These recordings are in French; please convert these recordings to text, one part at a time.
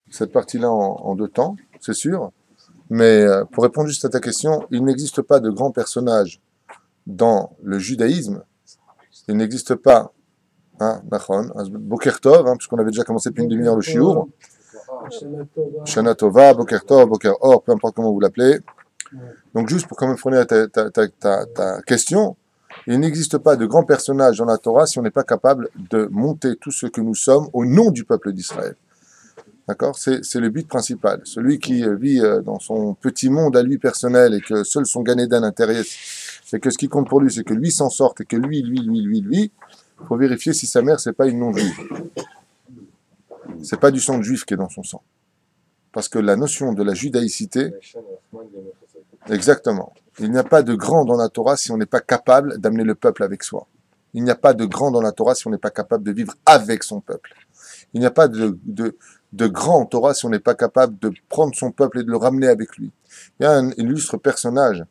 cette partie-là en deux temps, c'est sûr. Mais pour répondre juste à ta question, il n'existe pas de grands personnages dans le judaïsme. Il n'existe pas, hein, Nachon, Boker Tov, hein, puisqu'on avait déjà commencé depuis une demi-heure le shiur. Shana Tova, Boker Tov, Boker Or, peu importe comment vous l'appelez. Donc juste pour quand même fournir ta question, il n'existe pas de grands personnages dans la Torah si on n'est pas capable de monter tout ce que nous sommes au nom du peuple d'Israël. D'accord? C'est le but principal. Celui qui vit dans son petit monde à lui personnel et que seul son Gan-Eden intéresse, et que ce qui compte pour lui, c'est que lui s'en sorte et que lui, il faut vérifier si sa mère, c'est pas une non-juive. C'est pas du sang de juif qui est dans son sang. Parce que la notion de la judaïcité, exactement. Il n'y a pas de grand dans la Torah si on n'est pas capable d'amener le peuple avec soi. Il n'y a pas de grand dans la Torah si on n'est pas capable de vivre avec son peuple. Il n'y a pas de grand en Torah si on n'est pas capable de prendre son peuple et de le ramener avec lui. Il y a un illustre personnage,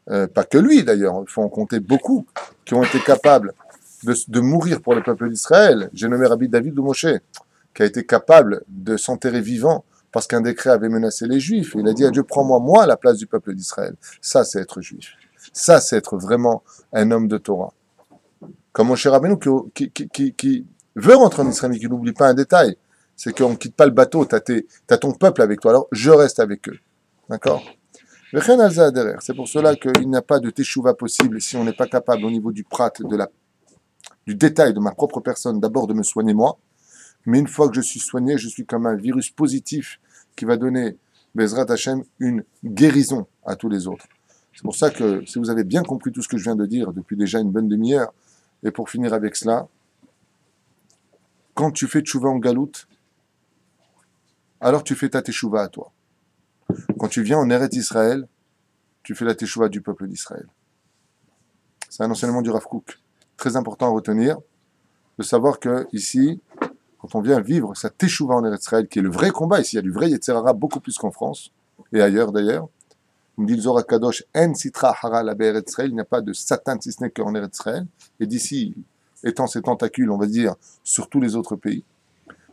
pas que lui d'ailleurs, il faut en compter beaucoup, qui ont été capables de mourir pour le peuple d'Israël. J'ai nommé Rabbi David de Moshe, qui a été capable de s'enterrer vivant parce qu'un décret avait menacé les Juifs. Et il a dit à Dieu, prends-moi moi à la place du peuple d'Israël. Ça, c'est être juif. Ça, c'est être vraiment un homme de Torah. Comme Moshe Rabbeinu qui veut rentrer en Israël, mais qui n'oublie pas un détail. C'est qu'on ne quitte pas le bateau, t'as ton peuple avec toi, alors je reste avec eux. D'accord? C'est pour cela qu'il n'y a pas de teshuva possible si on n'est pas capable au niveau du prat, du détail de ma propre personne, d'abord de me soigner moi, mais une fois que je suis soigné, je suis comme un virus positif qui va donner, Bezrat Hashem, une guérison à tous les autres. C'est pour ça que si vous avez bien compris tout ce que je viens de dire depuis déjà une bonne demi-heure, et pour finir avec cela, quand tu fais tchouva en galoute, alors tu fais ta teshuva à toi. Quand tu viens en Eretz Israël, tu fais la teshuva du peuple d'Israël. C'est un enseignement du Rav Kook. Très important à retenir, de savoir que ici, quand on vient vivre sa teshuva en Eretz Israël, qui est le vrai combat, ici il y a du vrai Yetzer Hara beaucoup plus qu'en France, et ailleurs d'ailleurs, on dit le Zohar Kadosh, En Sitra Hara la Eretz Israël, il n'y a pas de Satan si ce n'est qu'en Eretz Israël, et d'ici, étant ses tentacules, on va dire, sur tous les autres pays.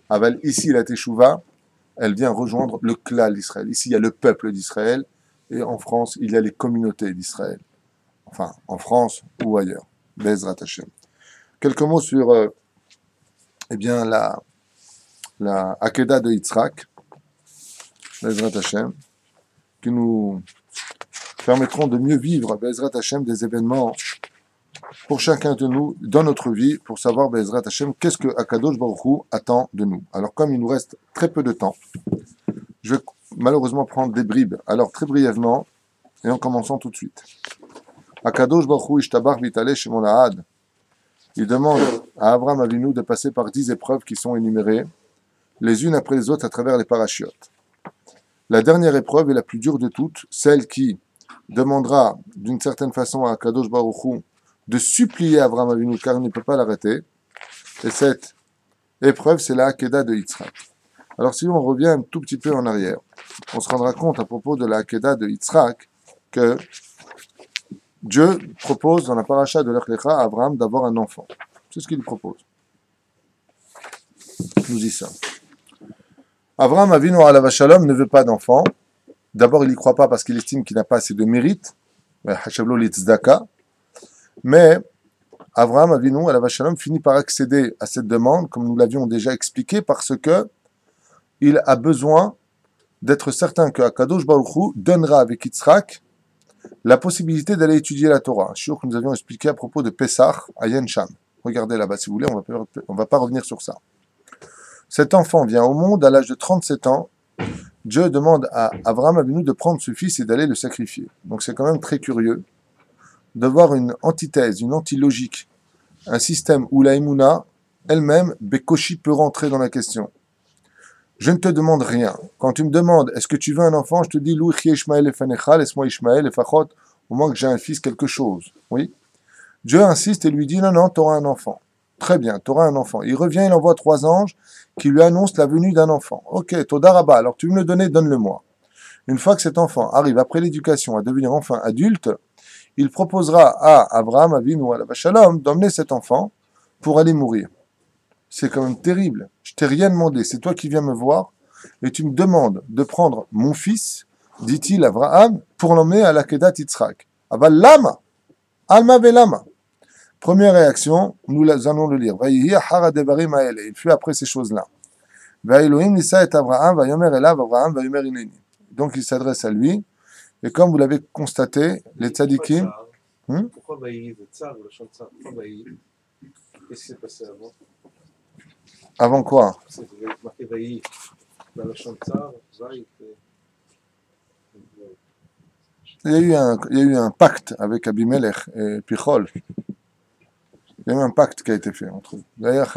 Aval, ici la teshuva, elle vient rejoindre le klal d'Israël. Ici, il y a le peuple d'Israël, et en France, il y a les communautés d'Israël. Enfin, en France ou ailleurs. Bezrat Hashem. Quelques mots sur eh bien, la Akeda de Yitzhak, Bezrat Hashem, qui nous permettront de mieux vivre, Bezrat Hashem, des événements pour chacun de nous dans notre vie, pour savoir, Bezrat Hashem, qu'est-ce que Akadosh Baruch Hu attend de nous. Alors, comme il nous reste très peu de temps, je vais malheureusement prendre des bribes. Alors, très brièvement, et en commençant tout de suite. Akadosh Baruch Hu ishtabach v'yitaleh shemo la'ad. Il demande à Abraham Avinu de passer par 10 épreuves qui sont énumérées, les unes après les autres à travers les parachiotes. La dernière épreuve est la plus dure de toutes, celle qui demandera d'une certaine façon à Akadosh Baruch Hu de supplier Abraham Avinu car il ne peut pas l'arrêter. Et cette épreuve, c'est la Hakeda de Yitzhak. Alors si on revient un tout petit peu en arrière, on se rendra compte à propos de la Hakeda de Yitzhak que Dieu propose dans la paracha de Lech Lecha à Abraham d'avoir un enfant. C'est ce qu'il propose. Il nous dit ça. Abraham Avinu alav shalom ne veut pas d'enfant. D'abord, il n'y croit pas parce qu'il estime qu'il n'a pas assez de mérite. Mais Abraham Avinu alav shalom finit par accéder à cette demande, comme nous l'avions déjà expliqué, parce que il a besoin d'être certain que Akadosh Baruch Hu donnera avec Yitzhak la possibilité d'aller étudier la Torah. Un shiur que nous avions expliqué à propos de Pessah à Yen Sham. Regardez là-bas si vous voulez, on va pas revenir sur ça. Cet enfant vient au monde à l'âge de 37 ans. Dieu demande à Abraham Avinu de prendre ce fils et d'aller le sacrifier. Donc c'est quand même très curieux de voir une antithèse, une antilogique, un système où la Emouna elle-même, Bekoshi, peut rentrer dans la question. Je ne te demande rien. Quand tu me demandes, est-ce que tu veux un enfant, je te dis, Louis Ishmael et Fanecha, laisse-moi Ishmael et Fachot, au moins que j'ai un fils, quelque chose. Oui. Dieu insiste et lui dit, non, tu auras un enfant. Très bien, tu auras un enfant. Il revient, il envoie 3 anges qui lui annoncent la venue d'un enfant. Ok, Todaraba, alors tu veux me le donner, donne-le-moi. Une fois que cet enfant arrive après l'éducation à devenir enfin adulte, il proposera à Abraham Avinu alav shalom d'emmener cet enfant pour aller mourir. C'est quand même terrible. Je t'ai rien demandé, c'est toi qui viens me voir. et tu me demandes de prendre mon fils, dit-il Abraham, pour l'emmener à la Kedat Yitzhak. Aval lama, alma velama. Première réaction, nous allons le lire. Il fut après ces choses-là. Donc il s'adresse à lui, et comme vous l'avez constaté, les tzadikim. Pourquoi Vaï, le tsar ou le chant tsar? Pourquoi Vaï? Qu'est-ce qui s'est passé avant? Avant quoi? C'est marqué Vaï. Dans le chant tsar, Vaï. Il y a eu un pacte avec Abimelech et Pichol. Il y a eu un pacte qui a été fait entre eux. D'ailleurs,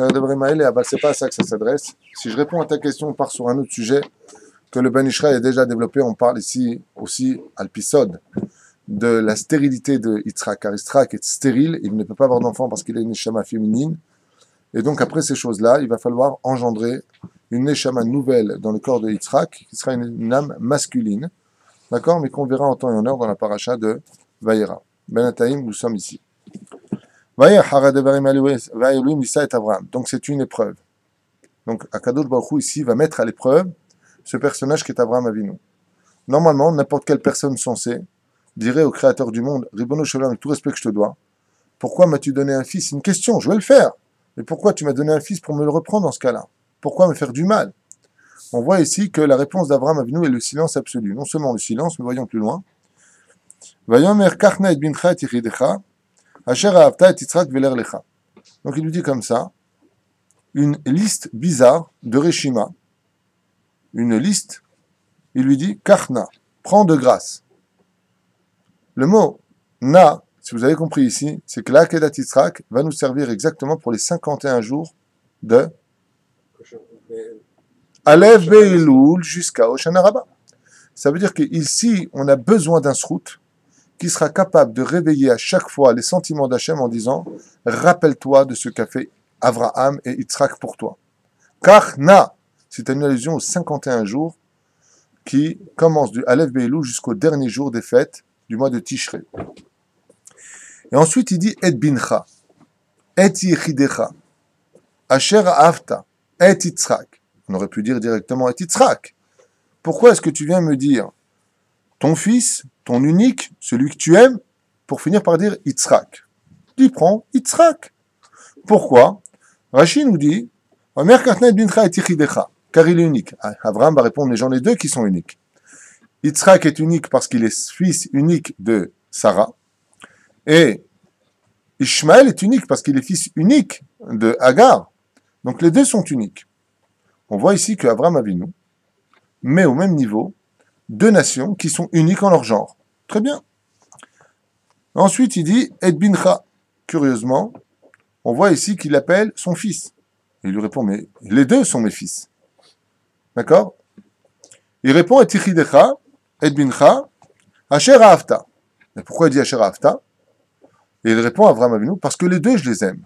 c'est pas à ça que ça s'adresse. Si je réponds à ta question, on part sur un autre sujet que le Ben Ishraï a déjà développé. On parle ici aussi, à l'épisode, de la stérilité de Yitzhak. Car Yitzhak est stérile, il ne peut pas avoir d'enfant parce qu'il a une neshama féminine. Et donc, après ces choses-là, il va falloir engendrer une neshama nouvelle dans le corps de Yitzhak, qui sera une âme masculine. D'accord? Mais qu'on verra en temps et en heure dans la paracha de Vayera. Ben Ataïm, nous sommes ici. Donc c'est une épreuve. Donc Akadosh Baruch Hu ici va mettre à l'épreuve ce personnage qui est Abraham Avinu. Normalement, n'importe quelle personne sensée dirait au Créateur du monde, Ribono Shalom, avec tout respect que je te dois, pourquoi m'as-tu donné un fils? C'est une question, je vais le faire. Mais pourquoi tu m'as donné un fils pour me le reprendre dans ce cas-là? Pourquoi me faire du mal? On voit ici que la réponse d'Abraham Avinu est le silence absolu. Non seulement le silence, mais voyons plus loin. Vayomer kachna et bincha et yichidecha. Donc il lui dit comme ça, une liste bizarre de Reshima, une liste, il lui dit, Karna, prends de grâce. Le mot na, si vous avez compris ici, c'est que l'Akedat Yitzhak va nous servir exactement pour les 51 jours de Alev Beilul jusqu'à Hoshana Rabbah. Ça veut dire qu'ici, on a besoin d'un srout qui sera capable de réveiller à chaque fois les sentiments d'Hachem en disant « Rappelle-toi de ce qu'a fait Avraham et Yitzhak pour toi. » Car na, c'est une allusion aux 51 jours qui commencent du Aleph Beilou jusqu'au dernier jour des fêtes du mois de Tishrei. Et ensuite il dit « Et bincha, et yichidecha, asher afta, et Yitzhak. » On aurait pu dire directement « Et Yitzhak. » Pourquoi est-ce que tu viens me dire ton fils, ton unique, celui que tu aimes, pour finir par dire Yitzhak? Tu prends Yitzhak. Pourquoi? Rashi nous dit, car il est unique. Abraham va répondre, mais j'en ai deux qui sont uniques. Yitzhak est unique parce qu'il est fils unique de Sarah, et Ishmaël est unique parce qu'il est fils unique de Hagar. Donc les deux sont uniques. On voit ici que Abraham Avinu met au même niveau deux nations qui sont uniques en leur genre. Très bien. Ensuite, il dit Et bincha. Curieusement, on voit ici qu'il appelle son fils. Il lui répond mais les deux sont mes fils. D'accord? Il répond Et tichidecha, Et bincha, asher afta. Mais pourquoi il dit asher afta? Et il répond à Avraham Avinu parce que les deux, je les aime.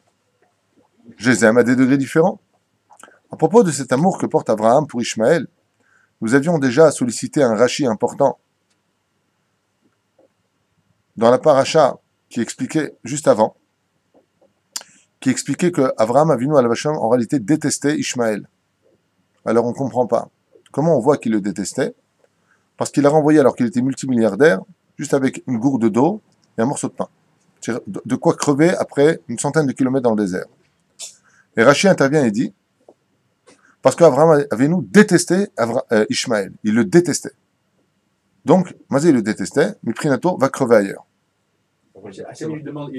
Je les aime à des degrés différents. À propos de cet amour que porte Abraham pour Ishmaël, nous avions déjà sollicité un Rashi important dans la paracha qui expliquait juste avant, qui expliquait que Avraham Avinu al-Vasham en réalité détestait Ishmaël. Alors on ne comprend pas. Comment on voit qu'il le détestait? Parce qu'il l'a renvoyé alors qu'il était multimilliardaire, juste avec une gourde d'eau et un morceau de pain. De quoi crever après une centaine de kilomètres dans le désert. Et Rashi intervient et dit parce qu'Avraham Avinu détestait Ishmaël. Il le détestait. Donc, Mazé le détestait, mais Prinato va crever ailleurs. Il lui demande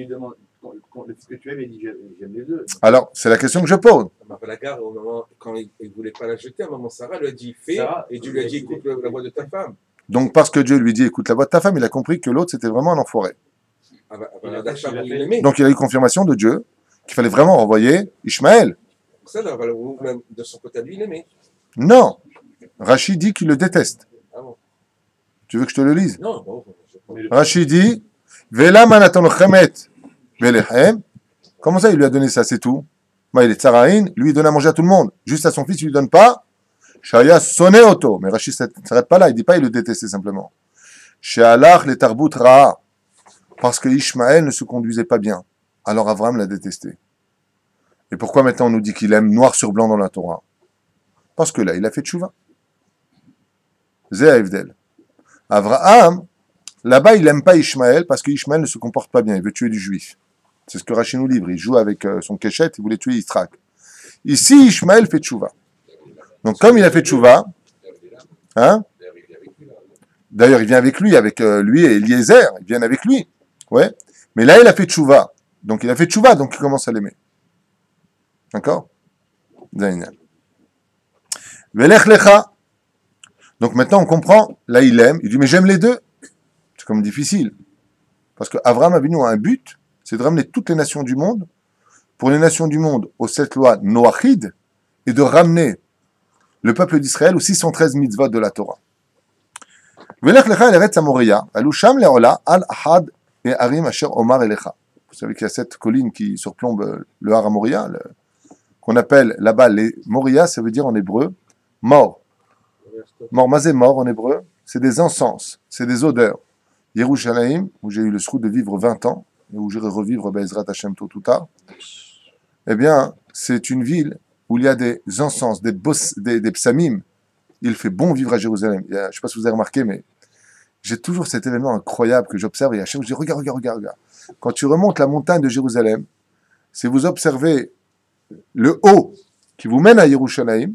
ce que tu aimes, il dit j'aime les deux. Alors, c'est la question que je pose. La gare, au moment, quand il ne voulait pas la jeter, à un moment, Sarah lui a dit fais, et Dieu lui a dit écoute la voix de ta femme. Donc, parce que Dieu lui dit écoute la voix de ta femme, il a compris que l'autre c'était vraiment un enfoiré. Donc, il a eu confirmation de Dieu qu'il fallait vraiment renvoyer Ishmaël. Ça, là, même de son côté à lui, il aimait. Non. Rashi dit qu'il le déteste. Ah bon. Tu veux que je te le lise? Non, bon. Rashi dit Vela manaton chemet velechem. Comment ça, il lui a donné ça, c'est tout? Bah, il est tsaraïn, lui, il donne à manger à tout le monde. Juste à son fils, il lui donne pas. Shaya sonné auto. Mais Rashi ne s'arrête pas là, il dit pas il le détestait simplement. Shealach le tarbut ra'a. Parce que Ishmaël ne se conduisait pas bien. Alors Avraham l'a détesté. Et pourquoi maintenant on nous dit qu'il aime noir sur blanc dans la Torah? Parce que là, il a fait tchouva. Zé Avdel. Abraham, là-bas, il n'aime pas Ishmaël parce qu'Ishmaël ne se comporte pas bien, il veut tuer du juif. C'est ce que Rachid nous livre, il joue avec son kéchet, il voulait tuer Yitzhak. Ici, Ishmaël fait tchouva. Donc, comme il a fait tchouva, hein, d'ailleurs, il vient avec lui et Eliezer, ils viennent avec lui. Ouais. Mais là, il a fait tchouva. Donc, il commence à l'aimer. D'accord? Zainab. Velech lecha. Donc, maintenant, on comprend. Là, il aime. Il dit, mais j'aime les deux. C'est comme difficile. Parce que Abraham Avinu a un but, c'est de ramener toutes les nations du monde, pour les nations du monde, aux 7 lois Noachid, et de ramener le peuple d'Israël aux 613 mitzvot de la Torah. Velech lecha el eretz Moria, alusham leola al ahad et arim asher omar elecha. Vous savez qu'il y a 7 collines qui surplombent le Har Moria, qu'on appelle là-bas les Moria, ça veut dire en hébreu mort. Mort, mazé mort en hébreu, c'est des encens, c'est des odeurs. Yerushalayim, où j'ai eu le sroud de vivre 20 ans, et où j'irai revivre Be'ezrat Hashem tôt ou tard, eh bien, c'est une ville où il y a des encens, des psamim. Il fait bon vivre à Jérusalem. Je ne sais pas si vous avez remarqué, mais j'ai toujours cet événement incroyable que j'observe, et à chaque fois je dis, regarde. Quand tu remontes la montagne de Jérusalem, si vous observez le haut qui vous mène à Yerushalayim,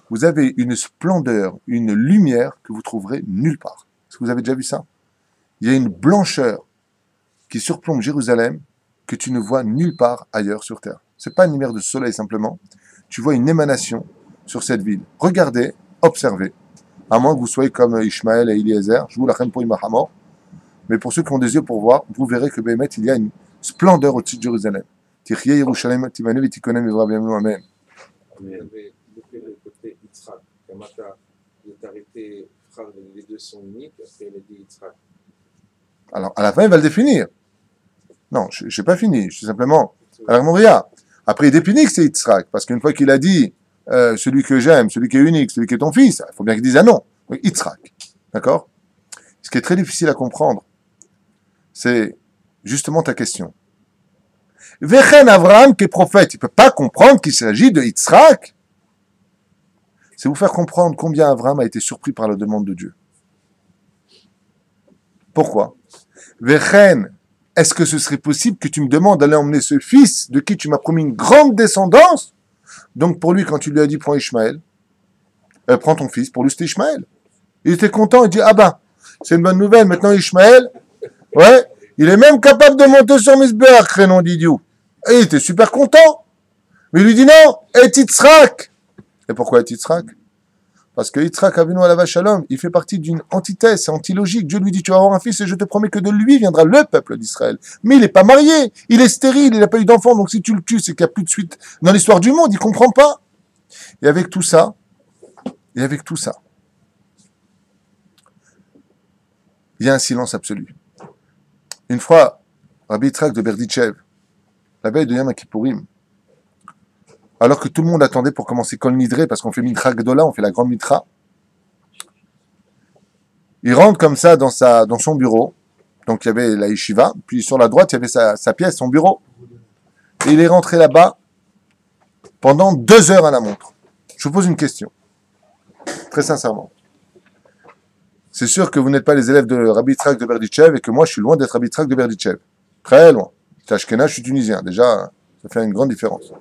vous avez une splendeur, une lumière que vous trouverez nulle part. Est-ce que vous avez déjà vu ça? Il y a une blancheur qui surplombe Jérusalem que tu ne vois nulle part ailleurs sur terre. Ce n'est pas une lumière de soleil simplement. Tu vois une émanation sur cette ville. Regardez, observez. À moins que vous soyez comme Ishmaël et Eliezer, je vous la pour Imahamor. Mais pour ceux qui ont des yeux pour voir, vous verrez que Béhémet, il y a une splendeur au-dessus de Jérusalem. Tichye Yerushalem Tivanu Vitikonem Vivrabiamnu Amen. Vous avez loupé le côté Yitzhak. Kamata, il est arrêté, les deux sont uniques, après il a dit Yitzhak. Alors, à la fin, il va le définir. Non, je n'ai pas fini. Je suis simplement à la Moria. Après, il définit que c'est Yitzhak. Parce qu'une fois qu'il a dit celui que j'aime, celui qui est unique, celui qui est ton fils, il faut bien qu'il dise ah non. Oui, Yitzhak. D'accord? Ce qui est très difficile à comprendre, c'est justement ta question. Vechen Avraham, qui est prophète, il ne peut pas comprendre qu'il s'agit de Yitzhak. C'est vous faire comprendre combien Avraham a été surpris par la demande de Dieu. Pourquoi? Vechen, est-ce que ce serait possible que tu me demandes d'aller emmener ce fils de qui tu m'as promis une grande descendance? Donc pour lui, quand tu lui as dit prends Ishmaël, prends ton fils, pour lui c'était Ishmaël. Il était content, il dit ah ben, c'est une bonne nouvelle, maintenant Ishmaël, ouais, il est même capable de monter sur Misbéach, crénon d'idiot. Et il était super content. Mais il lui dit non, et Yitzhak. Et pourquoi Yitzhak? Parce que Yitzhak Avinu Alav Shalom, il fait partie d'une antithèse, c'est antilogique. Dieu lui dit tu vas avoir un fils et je te promets que de lui viendra le peuple d'Israël. Mais il n'est pas marié, il est stérile, il n'a pas eu d'enfant, donc si tu le tues, c'est qu'il n'y a plus de suite dans l'histoire du monde, il ne comprend pas. Et avec tout ça, il y a un silence absolu. Une fois, Rabbi Yitzhak de Berditchev, la veille de Yom Kippourim, alors que tout le monde attendait pour commencer Kol Nidré, parce qu'on fait Mitra Gdola, on fait la grande Mitra, il rentre comme ça dans son bureau, donc il y avait la yeshiva, puis sur la droite il y avait sa pièce, son bureau, et il est rentré là-bas pendant 2 heures à la montre. Je vous pose une question, très sincèrement. C'est sûr que vous n'êtes pas les élèves de Rabbi Yitzhak de Berditchev et que moi je suis loin d'être Rabbi Yitzhak de Berditchev. Très loin. Je suis Ashkenaz, je suis tunisien. Déjà, ça fait une grande différence.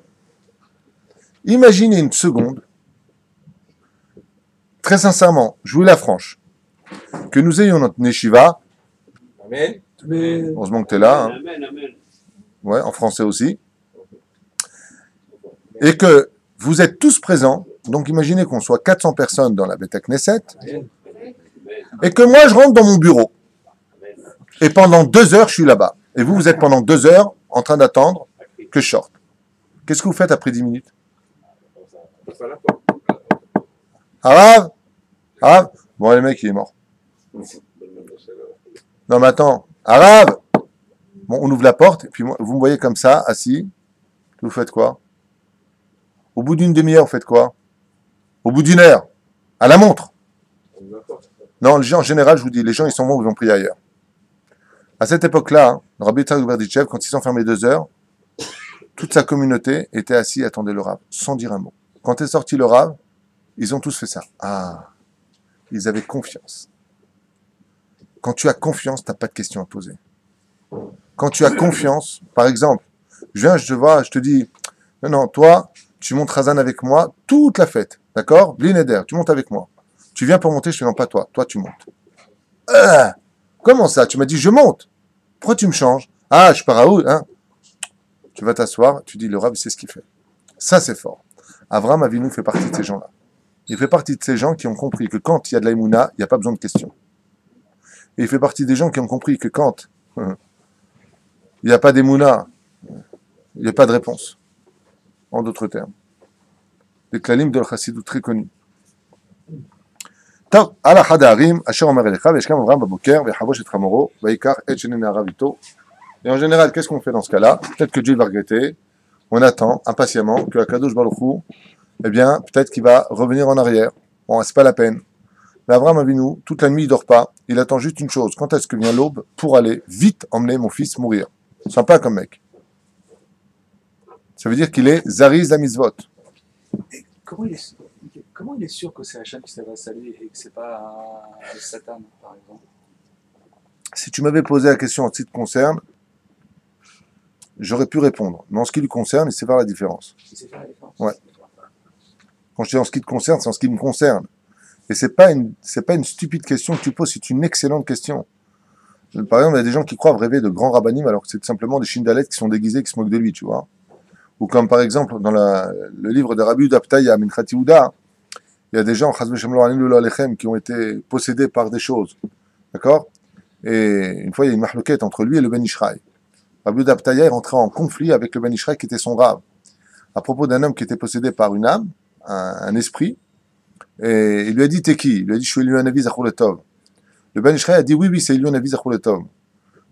Imaginez une seconde, très sincèrement, je vous la franche, que nous ayons notre Neshiva. Amen. Heureusement que tu es là. Hein. Amen. Ouais, en français aussi. Et que vous êtes tous présents. Donc imaginez qu'on soit 400 personnes dans la Beth Knesset. Et que moi je rentre dans mon bureau. Et pendant 2 heures, je suis là-bas. Et vous êtes pendant 2 heures en train d'attendre que je sorte. Qu'est-ce que vous faites après 10 minutes? Arabe? Bon, le mec, il est mort. Non, mais attends. Arabe! Bon, on ouvre la porte, et puis vous me voyez comme ça, assis. Vous faites quoi? Au bout d'une demi-heure, vous faites quoi? Au bout d'1 heure? À la montre? Non, les gens, en général, je vous dis, les gens, ils sont bons, ils vont prier ailleurs. À cette époque-là, hein, Rabbi Yitzhak de Berditchev, quand ils sont fermés 2 heures, toute sa communauté était assise et attendait le Rav, sans dire un mot. Quand est sorti le Rav, ils ont tous fait ça. Ah, Ils avaient confiance. Quand tu as confiance, tu n'as pas de questions à poser. Quand tu as confiance, par exemple, je viens, je te vois, je te dis, non, toi, tu montes Razan avec moi toute la fête, d'accord? Blinéder, tu montes avec moi. Tu viens pour monter, je te dis non, pas toi, toi tu montes. Comment ça? Tu m'as dit je monte. Pourquoi tu me changes? Ah, je pars à où, hein? Tu vas t'asseoir, tu dis le Rav, c'est ce qu'il fait. Ça, c'est fort. Avraham Avinu fait partie de ces gens-là. Il fait partie de ces gens qui ont compris que quand il y a de l'aïmouna, il n'y a pas besoin de questions. Et il fait partie des gens qui ont compris que quand il n'y a pas d'émouna, il n'y a pas de réponse. En d'autres termes. Les klalim de l'chassidut très connus. טוב, על אחד הערים, אשר אומר אליך, וישכם אברהם בבוקר, ויחבוש את חמורו, ויקח את שני נעריו איתו. Et en général, qu'est-ce qu'on fait dans ce cas-là? Peut-être que Dieu va regretter. On attend impatiemment que Akadosh Baruch Hu, eh bien, peut-être qu'il va revenir en arrière. Bon, c'est pas la peine. Mais Abraham Avinu, toute la nuit, il dort pas. Il attend juste une chose. Quand est-ce que vient l'aube pour aller vite emmener mon fils mourir? Sympa comme mec. Ça veut dire qu'il est Zariz la mitzvot. Et comment il est sûr que c'est Hachem qui s'adresse à lui et que c'est pas Satan, par exemple? Si tu m'avais posé la question en ce qui te concerne, j'aurais pu répondre. Mais en ce qui lui concerne, il sait faire la différence. Il sait faire la différence. Ouais. Quand je dis en ce qui te concerne, c'est en ce qui me concerne. Et c'est pas une stupide question que tu poses, c'est une excellente question. Par exemple, il y a des gens qui croient rêver de grands rabbinim alors que c'est simplement des shindalettes qui sont déguisés, qui se moquent de lui, tu vois. Ou comme par exemple, dans le livre de Rabbi Udaptaïa, Minchati Uda, il y a des gens, qui ont été possédés par des choses. D'accord? Et une fois, il y a une mahlouquette entre lui et le Ben Ishraï. Rabbi Udaptaïa est rentré en conflit avec le Ben Ishraï qui était son rave. À propos d'un homme qui était possédé par une âme, un esprit, et il lui a dit, t'es qui? Il lui a dit, je suis Elianavi Zachuletov. Le Ben Ishraï a dit, oui, c'est Elianavi Zachuletov.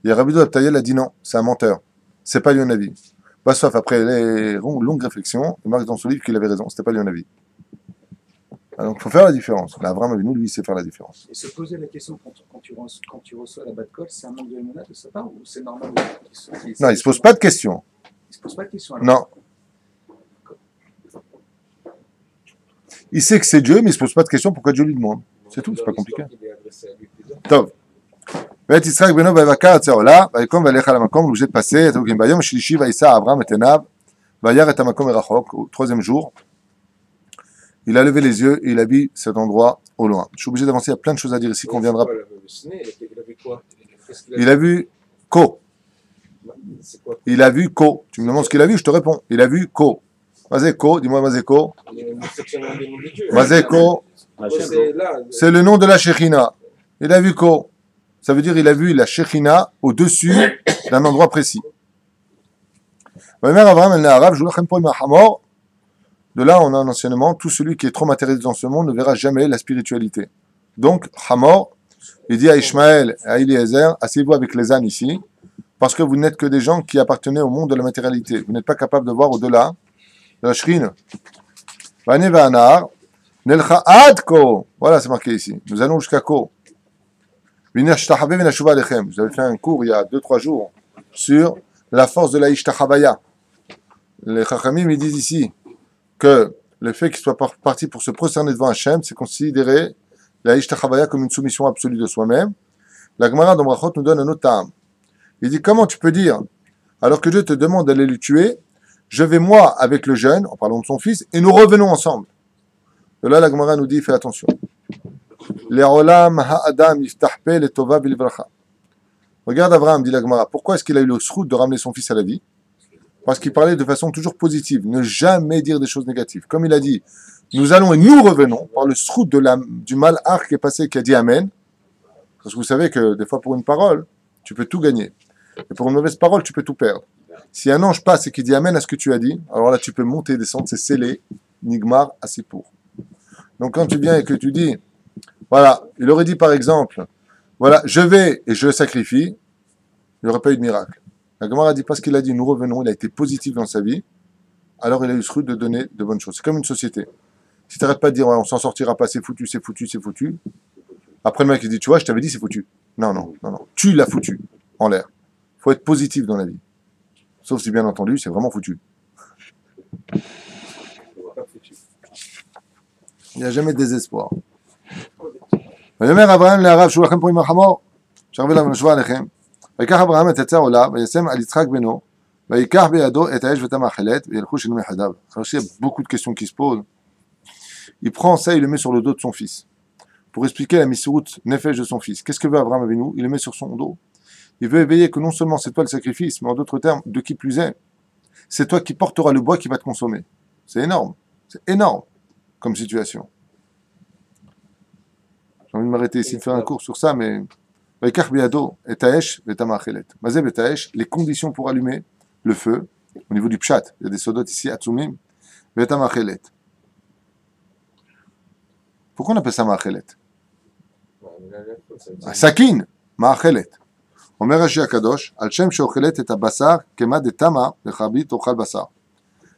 Et Rabbi Udaptaïa a dit, non, c'est un menteur. C'est pas Elianavi. Bah, sauf après les longues réflexions, il marque dans son livre qu'il avait raison, c'était pas Elianavi. Donc, il faut faire la différence. Là, Abraham Avinu, lui, il sait faire la différence. Et se poser la question quand tu reçois la bas de colle, c'est un manque de émouna de sa part ou c'est normal? Non, il ne se pose pas de questions. Il se pose pas de questions. Alors. Non. Il sait que c'est Dieu, mais il ne se pose pas de questions pourquoi Dieu lui demande. C'est tout, c'est pas compliqué. Top. ואת יצחק בנו ויבקע הצעולה, ויקום וילך על המקום, ובשת פסה, ביום השלישי ויישא אברהם את עיניו, וירא את המקום מרחוק, au troisième jour, il a levé les yeux et il a vu cet endroit au loin. Je suis obligé d'avancer, il y a plein de choses à dire ici qu'on viendra. Il a vu Ko. Il a vu Ko. Tu me demandes ce qu'il a vu, je te réponds. Il a vu Ko. Mazeko, dis-moi Mazeko. Mazeko, c'est le nom de la Shekhinah. Il a vu Ko. Ça veut dire il a vu la Shekhinah au-dessus d'un endroit précis. De là, on a un enseignement, tout celui qui est trop matérialiste dans ce monde ne verra jamais la spiritualité. Donc, Hamor, il dit à Ishmaël et à Eliezer, asseyez-vous avec les ânes ici, parce que vous n'êtes que des gens qui appartenaient au monde de la matérialité. Vous n'êtes pas capables de voir au-delà de la Shrine. Voilà, c'est marqué ici. Nous allons jusqu'à Ko. Vous avez fait un cours il y a 2-3 jours sur la force de la Ishtachavaya. Les Chachamim, ils disent ici que le fait qu'il soit parti pour se prosterner devant Hachem, c'est considérer la Ishtachavaya comme une soumission absolue de soi-même. La Gemara dans Brachot nous donne un autre terme. Il dit, comment tu peux dire, alors que Dieu te demande d'aller le tuer, je vais moi avec le jeune, en parlant de son fils, et nous revenons ensemble. De là, la Gemara nous dit, fais attention. Regarde Abraham, dit la Gemara, pourquoi est-ce qu'il a eu le srout de ramener son fils à la vie? Parce qu'il parlait de façon toujours positive, ne jamais dire des choses négatives. Comme il a dit, nous allons et nous revenons, par le srout du malach qui est passé, qui a dit Amen. Parce que vous savez que des fois pour une parole, tu peux tout gagner. Et pour une mauvaise parole, tu peux tout perdre. Si un ange passe et qui dit Amen à ce que tu as dit, alors là tu peux monter et descendre, c'est scellé, Nigmar, assez pour. Donc quand tu viens et que tu dis, voilà, il aurait dit par exemple, voilà, je vais et je sacrifie, il n'y aurait pas eu de miracle. La Gemara dit parce qu'il a dit nous revenons, il a été positif dans sa vie, alors il a eu ce truc de donner de bonnes choses. C'est comme une société. Si tu n'arrêtes pas de dire ouais, on s'en sortira pas, c'est foutu, c'est foutu, c'est foutu. Après le mec il dit tu vois, je t'avais dit c'est foutu. Non. Tu l'as foutu en l'air. Il faut être positif dans la vie. Sauf si bien entendu, c'est vraiment foutu. Il n'y a jamais de désespoir. ויאמר אברהם לערב, שבו לכם פה עם החמור, שרבי לנו נשבע עליכם. ויקח אברהם את עצי העולה, וישם על יצחק בנו, ויקח בידו את האש ואת המאכלת, וילכו שנים יחדיו. Alors il y a beaucoup de questions qui se posent. Il prend ça, il le met sur le dos de son fils. Pour expliquer la misroute nefesh de son fils. Qu'est-ce que veut Abraham Avinu? Il le met sur son dos. Il veut éveiller que non seulement c'est toi le sacrifice, mais en d'autres termes, de qui plus est, c'est toi qui porteras le bois qui va te consommer. C'est énorme comme situation. J'ai envie de m'arrêter ici de faire un cours sur ça, mais Vaikach biado et taesh et tamachelet. Mazeb et taesh, les conditions pour allumer le feu, au niveau du pshat, il y a des sodotes ici, atsumim, et tamachelet. Pourquoi on appelle ça maachelet? Sakin, maachelet. Omer Rashi Akadosh, al shem sheochelet et abasar, kema de tama, lechabit ochal basar.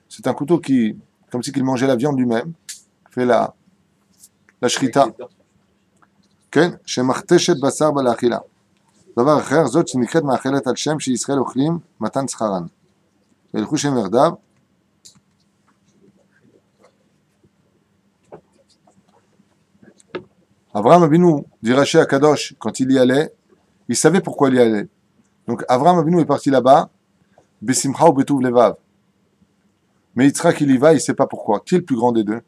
C'est un couteau qui, comme si il mangeait la viande lui-même, fait la shrita. כן, שמחתשת בשר בלאכילה. דבר אחר, זאת שנקראת מאכלת על שם שישראל אוכלים מתן שכרן. וילכו שם יחדיו. Abraham Avinu, dit Rashi Akadosh, quand il y allait, il savait pourquoi il y allait. Donc Abraham Avinu est parti là-bas, Besimcha ou Betuv Levav. Mais Yitzhak il y va, il ne sait pas pourquoi. Qui est le plus grand des deux?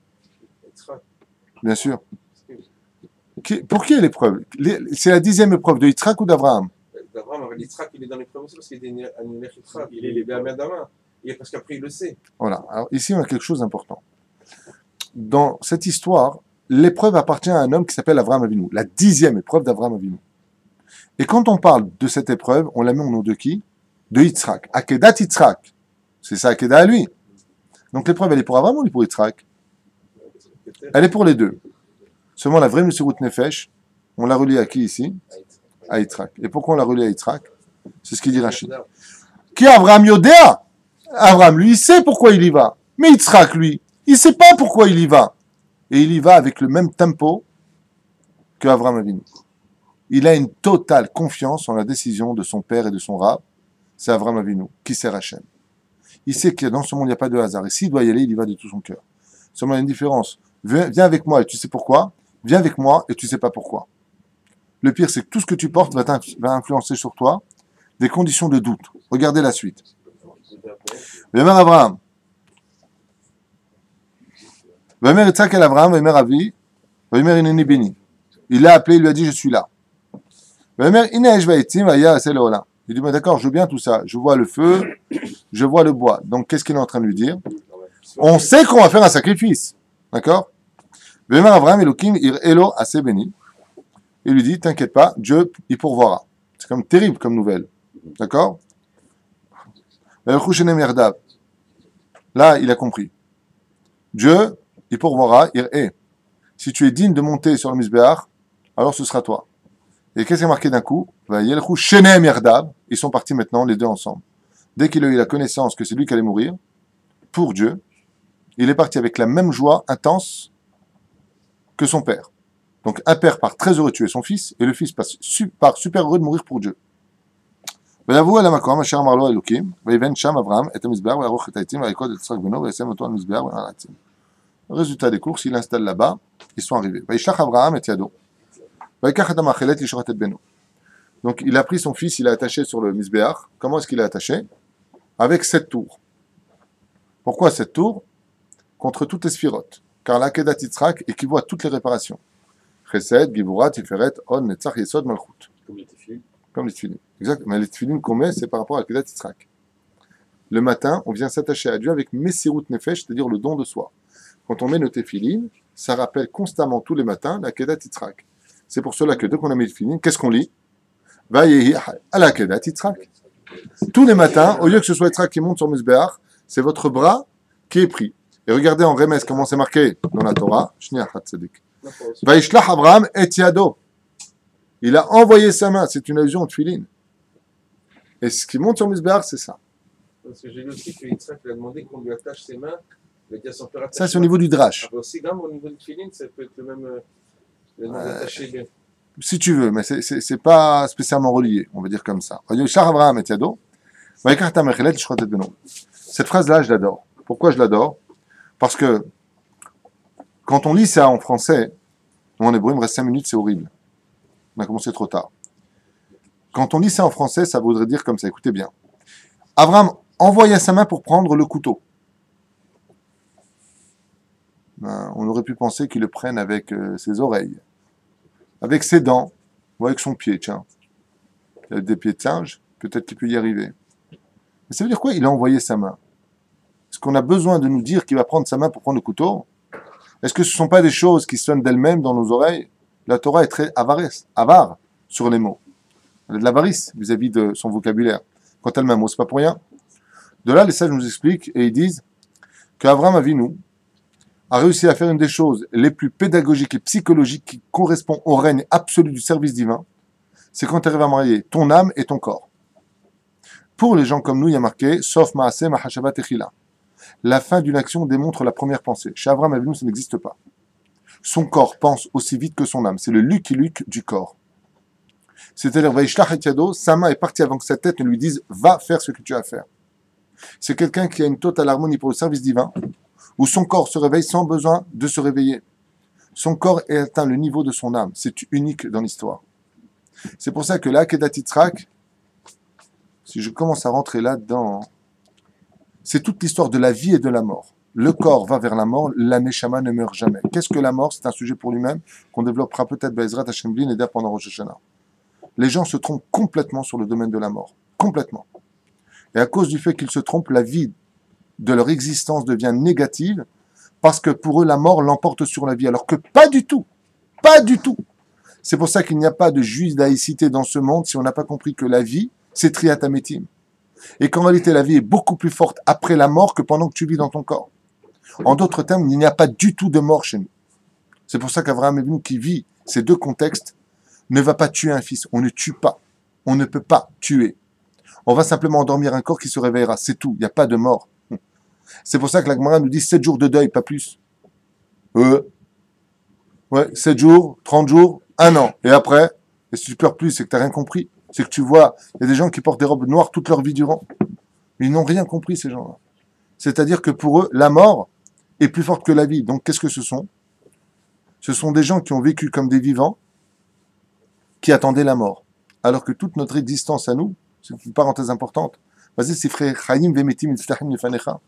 Bien sûr. Pour qui est l'épreuve? C'est la 10e épreuve de Yitzhak ou d'Abraham? D'Abraham, avec Yitzhak, il est dans l'épreuve aussi parce qu'il est un Yitzhak, il est bien d'Abraham. Parce qu'après, il le sait. Voilà. Alors ici, on a quelque chose d'important. Dans cette histoire, l'épreuve appartient à un homme qui s'appelle Abraham Avinu. La 10e épreuve d'Abraham Avinu. Et quand on parle de cette épreuve, on la met au nom de qui? De Yitzhak. Akedat Yitzhak. C'est ça, Akedat à lui. Donc l'épreuve, elle est pour Abraham ou elle est pour Yitzhak? Elle est pour les deux. Seulement la vraie Messirut Nefesh, on l'a relié à qui ici? À Yitzhak. Et pourquoi on l'a relié à Yitzhak? C'est ce qu'il dit Rachid. Qui est Abraham Yodéa? Abraham, lui, il sait pourquoi il y va. Mais Yitzhak, lui, il ne sait pas pourquoi il y va. Et il y va avec le même tempo que Abraham Avinu. Il a une totale confiance en la décision de son père et de son rab. C'est Abraham Avinu, qui sert Hachem. Il sait que dans ce monde, il n'y a pas de hasard. Et s'il doit y aller, il y va de tout son cœur. Seulement, il y a une différence. Viens avec moi et tu sais pourquoi. Viens avec moi et tu ne sais pas pourquoi. Le pire, c'est que tout ce que tu portes va influencer sur toi des conditions de doute. Regardez la suite. V'yemer Abraham. V'yemer Yitzhak el Abraham, v'yemer Avi, v'yemer Ineni Bini. Il l'a appelé, il lui a dit, je suis là. V'yemer Inesh v'yitzim v'yah aseh leolam. Il dit, mais d'accord, je veux bien tout ça. Je vois le feu, je vois le bois. Donc, qu'est-ce qu'il est en train de lui dire? On sait qu'on va faire un sacrifice. D'accord? V'yemer Abraham Elokim ir elo aseh beni. Il lui dit, t'inquiète pas, Dieu, il pourvoira. C'est comme terrible comme nouvelle. D'accord? Là, il a compris. Dieu, il pourvoira, il est. Si tu es digne de monter sur le Misbéach, alors ce sera toi. Et qu'est-ce qui est marqué d'un coup? Ils sont partis maintenant, les deux ensemble. Dès qu'il a eu la connaissance que c'est lui qui allait mourir, pour Dieu, il est parti avec la même joie intense que son père. Donc un père part très heureux de tuer son fils, et le fils part super heureux de mourir pour Dieu. ויבואו אל המקום אשר אמר לו אלוקים, ויבן שם אברהם את המזבח ויערוך את העצים ויקוד את יצחק בנו וישם אותו על המזבח ועל העצים. Résultat des courses, il installe là-bas, ils sont arrivés. וישלח אברהם את ידו, ויקח את המאכלת לשחוט את בנו. Donc il a pris son fils, il l'a attaché sur le misbéach. Comment est-ce qu'il l'a attaché? Avec 7 tours. Pourquoi 7 tours? Contre toutes les sphirotes. Car l'Akedat Yitzhak équivaut à toutes les réparations. Chesed, Givurat, Tiferet, On, Netzach, Yesod, Malchut. Comme les tefilines. Exact. Mais les tefilines qu'on met, c'est par rapport à l'Akedat Yitzhak. Le matin, on vient s'attacher à Dieu avec Messirut Nefesh, c'est-à-dire le don de soi. Quand on met nos tefilines, ça rappelle constamment tous les matins l'Akedat Yitzhak. C'est pour cela que dès qu'on a mis le tefilines, qu'est-ce qu'on lit? Vayehi à l'Akedat Yitzhak. Tous les matins, au lieu que ce soit Yitzhak qui monte sur Mizbeach, c'est votre bras qui est pris. Et regardez en Remes comment c'est marqué dans la Torah. Vaishlach Abraham et Yado. Il a envoyé sa main, c'est une allusion au tefilin. Et ce qui monte sur Mizbeach, c'est ça. Parce que j'ai lu aussi que Yitzhak lui a demandé qu'on lui attache ses mains. Il a dit à son père, ça, c'est au niveau du drash. Aussi, même au niveau du tefilin, ça peut être le même attaché bien. Si tu veux, mais c'est pas spécialement relié, on va dire comme ça. Abraham et Yado. Cette phrase-là, je l'adore. Pourquoi je l'adore? Parce que quand on lit ça en français, en hébreu, il me reste 5 minutes, c'est horrible. On a commencé trop tard. Quand on lit ça en français, ça voudrait dire comme ça. Écoutez bien. Abraham envoya sa main pour prendre le couteau. Ben, on aurait pu penser qu'il le prenne avec ses oreilles, avec ses dents, ou avec son pied, tiens. Il a des pieds de singe, peut-être qu'il peut y arriver. Mais ça veut dire quoi? Il a envoyé sa main. Est-ce qu'on a besoin de nous dire qu'il va prendre sa main pour prendre le couteau? Est-ce que ce ne sont pas des choses qui sonnent d'elles-mêmes dans nos oreilles? La Torah est très avare sur les mots. Elle a de l'avarice vis-à-vis de son vocabulaire. Quand elle met un mot, c'est pas pour rien. De là, les sages nous expliquent et ils disent qu'Abraham Avinu a réussi à faire une des choses les plus pédagogiques et psychologiques qui correspond au règne absolu du service divin, c'est quand tu arrives à marier ton âme et ton corps. Pour les gens comme nous, il y a marqué « Sauf ma'ase ma'hashavat echila ». La fin d'une action démontre la première pensée. Chez Abraham Avinu, ça n'existe pas. Son corps pense aussi vite que son âme. C'est le Lucky Luke du corps. C'est-à-dire, Vaishlach et Yado, sa main est partie avant que sa tête ne lui dise « Va faire ce que tu as à faire ». C'est quelqu'un qui a une totale harmonie pour le service divin, où son corps se réveille sans besoin de se réveiller. Son corps est atteint le niveau de son âme. C'est unique dans l'histoire. C'est pour ça que là, Kedat Yitzhak, si je commence à rentrer là-dedans, c'est toute l'histoire de la vie et de la mort. Le corps va vers la mort, la Neshama ne meurt jamais. Qu'est-ce que la mort? C'est un sujet pour lui-même qu'on développera peut-être Be'ezrat Hashem Bli Neder pendant Rosh Hashanah. Les gens se trompent complètement sur le domaine de la mort. Complètement. Et à cause du fait qu'ils se trompent, la vie de leur existence devient négative parce que pour eux, la mort l'emporte sur la vie. Alors que pas du tout. Pas du tout. C'est pour ça qu'il n'y a pas de judaïcité dans ce monde si on n'a pas compris que la vie, c'est Triat Hametim. Et qu'en réalité, la vie est beaucoup plus forte après la mort que pendant que tu vis dans ton corps. En d'autres termes, il n'y a pas du tout de mort chez nous. C'est pour ça qu'Abraham Avinu, qui vit ces deux contextes, ne va pas tuer un fils. On ne tue pas. On ne peut pas tuer. On va simplement endormir un corps qui se réveillera. C'est tout. Il n'y a pas de mort. C'est pour ça que la Gemara nous dit 7 jours de deuil, pas plus. Ouais, 7 jours, 30 jours, 1 an. Et après, et si tu pleures plus, c'est que tu n'as rien compris. C'est que tu vois, il y a des gens qui portent des robes noires toute leur vie durant. Mais ils n'ont rien compris, ces gens-là. C'est-à-dire que pour eux, la mort est plus forte que la vie. Donc, qu'est-ce que ce sont? Ce sont des gens qui ont vécu comme des vivants, qui attendaient la mort. Alors que toute notre existence à nous, c'est une parenthèse importante, vas-y, c'est frère Chaim vemetim iftahim lefanecha.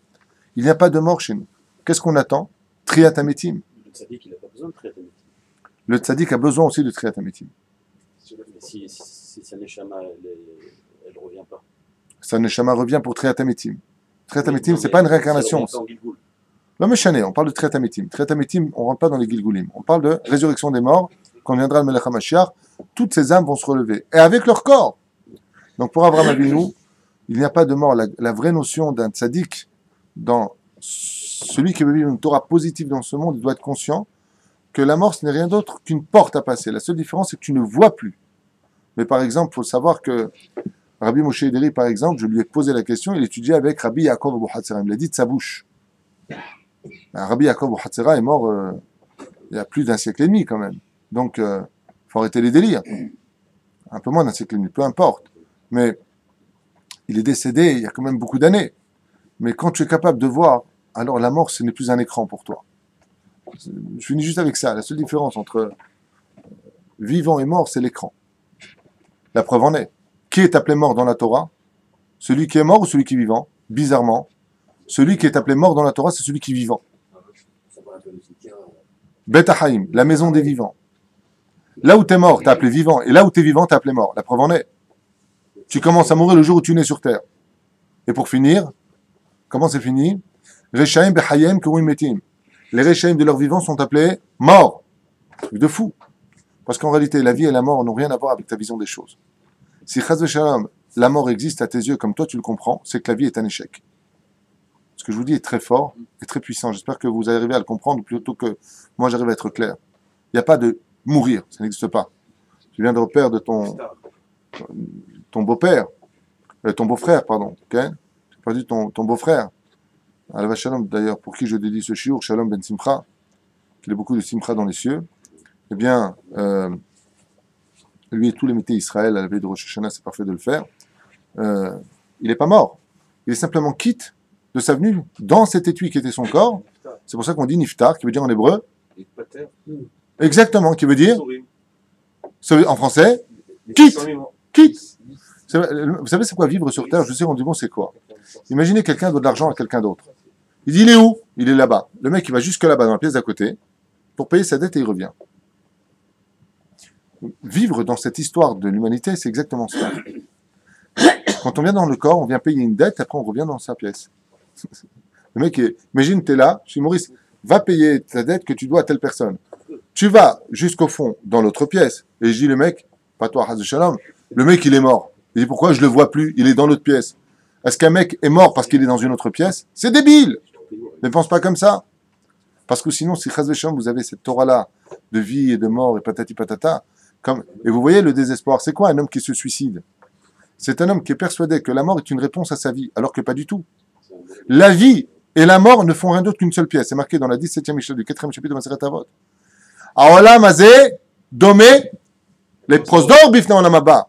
Il n'y a pas de mort chez nous. Qu'est-ce qu'on attend? Triat Hametim. Le tzaddik, il n'a pas besoin de Triat Hametim. Le tzaddik a besoin aussi de Triat Hametim. Si sa neshama, elle ne revient pas. Sa neshama revient pour Triat Hametim. Triat Hametim, c'est pas une réincarnation. Non, mais chané, on parle de Triat Hametim. Triat Hametim, on ne rentre pas dans les Gilgulim. On parle de résurrection des morts. Quand viendra le Melech HaMashiach, toutes ces âmes vont se relever. Et avec leur corps. Donc pour Abraham Avinu, il n'y a pas de mort. La vraie notion d'un tzaddik, dans celui qui veut vivre une Torah positive dans ce monde, il doit être conscient que la mort, ce n'est rien d'autre qu'une porte à passer. La seule différence, c'est que tu ne vois plus. Mais par exemple, il faut savoir que Rabbi Moshe Ederi, par exemple, je lui ai posé la question, il étudiait avec Rabbi Yaakov Abu Hatzera. Il me l'a dit de sa bouche. Rabbi Yaakov Abu Hatzera est mort il y a plus d'un siècle et demi quand même. Donc, il faut arrêter les délires. Un peu moins d'un siècle et demi, peu importe. Mais il est décédé il y a quand même beaucoup d'années. Mais quand tu es capable de voir, alors la mort, ce n'est plus un écran pour toi. Je finis juste avec ça. La seule différence entre vivant et mort, c'est l'écran. La preuve en est. Qui est appelé mort dans la Torah? Celui qui est mort ou celui qui est vivant? Bizarrement, celui qui est appelé mort dans la Torah, c'est celui qui est vivant. Bet Haïm, la maison des vivants. Là où tu es mort, tu es appelé vivant. Et là où tu es vivant, tu es appelé mort. La preuve en est. Tu commences à mourir le jour où tu nais sur terre. Et pour finir, comment c'est fini? Rechaim Behayem Kurim Metim. Les Rechaim de leurs vivants sont appelés morts. Truc de fou. Parce qu'en réalité, la vie et la mort n'ont rien à voir avec ta vision des choses. Si Chaz Veshalom, la mort existe à tes yeux comme toi tu le comprends, c'est que la vie est un échec. Ce que je vous dis est très fort et très puissant. J'espère que vous arrivez à le comprendre plutôt que moi j'arrive à être clair. Il n'y a pas de mourir, ça n'existe pas. Tu viens de repère de ton beau-père, ton beau-frère, pardon. Okay? Tu n'as pas dit ton beau-frère. Alva Shalom, d'ailleurs, pour qui je dédie ce shiur, Shalom ben Simcha, qu'il a beaucoup de Simcha dans les cieux. Eh bien, lui et tous les métés Israël, à la veille de Rosh Hashanah, c'est parfait de le faire. Il n'est pas mort. Il est simplement quitte de sa venue dans cet étui qui était son corps. C'est pour ça qu'on dit Niftar, qui veut dire en hébreu. Exactement, qui veut dire En français, Les quitte. 600 000 quitte. Vous savez, c'est quoi vivre sur Terre? Je sais, on dit bon, c'est quoi? Imaginez quelqu'un donne de l'argent à quelqu'un d'autre. Il dit, il est où? Il est là-bas. Le mec, il va jusque là-bas, dans la pièce d'à côté, pour payer sa dette et il revient. Vivre dans cette histoire de l'humanité, c'est exactement ça. Quand on vient dans le corps, on vient payer une dette, après on revient dans sa pièce. Le mec, imagine, tu es là, je dis, Maurice, va payer ta dette que tu dois à telle personne. Tu vas jusqu'au fond, dans l'autre pièce, et je dis, le mec, pas toi, Haz Shalom, le mec, il est mort. Il dit, pourquoi je le vois plus? Il est dans l'autre pièce. Est-ce qu'un mec est mort parce qu'il est dans une autre pièce? C'est débile! Ne pense pas comme ça. Parce que sinon, si Haz Shalom, vous avez cette Torah-là de vie et de mort et patati patata, et vous voyez le désespoir, c'est quoi un homme qui se suicide? C'est un homme qui est persuadé que la mort est une réponse à sa vie, alors que pas du tout. La vie et la mort ne font rien d'autre qu'une seule pièce. C'est marqué dans la 17e Mishnah du 4e chapitre de Maseret Avot. Aolam hazeh domé les prosdor bifnei olam haba.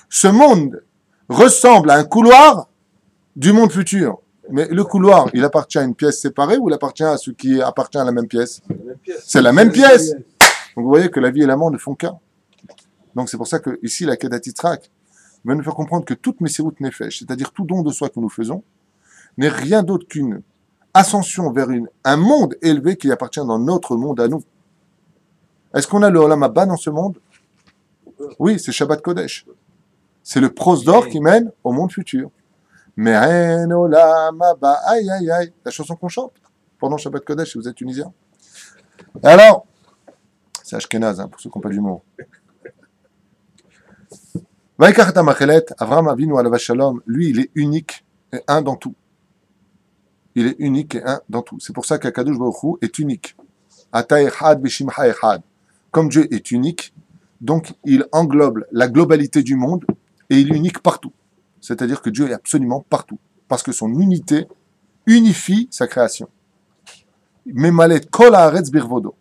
Ce monde ressemble à un couloir du monde futur. Mais le couloir, il appartient à une pièce séparée ou il appartient à ce qui appartient à la même pièce? C'est la même pièce. Donc vous voyez que la vie et la mort ne font qu'un. Donc c'est pour ça que ici la Kedat Yitzhak va nous faire comprendre que toute Messirut Nefesh, c'est-à-dire tout don de soi que nous faisons, n'est rien d'autre qu'une ascension vers un monde élevé qui appartient dans notre monde à nous. Est-ce qu'on a le Olam Haba dans ce monde? Oui, c'est Shabbat Kodesh. C'est le prosdor qui mène au monde futur. Mais en Olam Haba, aïe aïe aïe, la chanson qu'on chante pendant Shabbat Kodesh si vous êtes tunisien. Et alors, c'est Ashkenaz, hein, pour ceux qui n'ont pas d'humour. Avraham Avinu alav shalom, lui, il est unique et un dans tout. Il est unique et un dans tout. C'est pour ça qu'Akadosh Baruch Hu est unique. Ata echad b'shimcha echad. Comme Dieu est unique, donc il englobe la globalité du monde et il est unique partout. C'est-à-dire que Dieu est absolument partout. Parce que son unité unifie sa création. Memalet kol haaretz birvodo.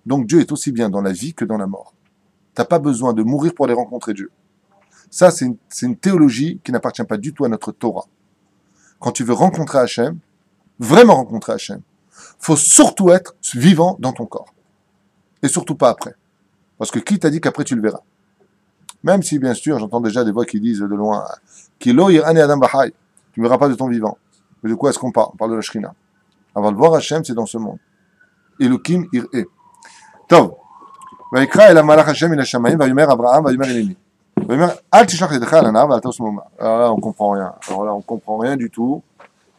Donc Dieu est aussi bien dans la vie que dans la mort. Tu n'as pas besoin de mourir pour aller rencontrer Dieu. Ça, c'est une théologie qui n'appartient pas du tout à notre Torah. Quand tu veux rencontrer Hachem, vraiment rencontrer Hachem, faut surtout être vivant dans ton corps. Et surtout pas après. Parce que qui t'a dit qu'après tu le verras? Même si, bien sûr, j'entends déjà des voix qui disent de loin Ki lo yir'ani adam b'chai, tu ne verras pas de ton vivant. Mais de quoi est-ce qu'on parle? On parle de la Shrina. Avant de voir Hachem, c'est dans ce monde. Elokim ir'e. Tov. Vayikra el malach Hachem il hashamayim, vayomer Abraham, vayomer Eleni. Alors là, on comprend rien. Alors là, on comprend rien du tout.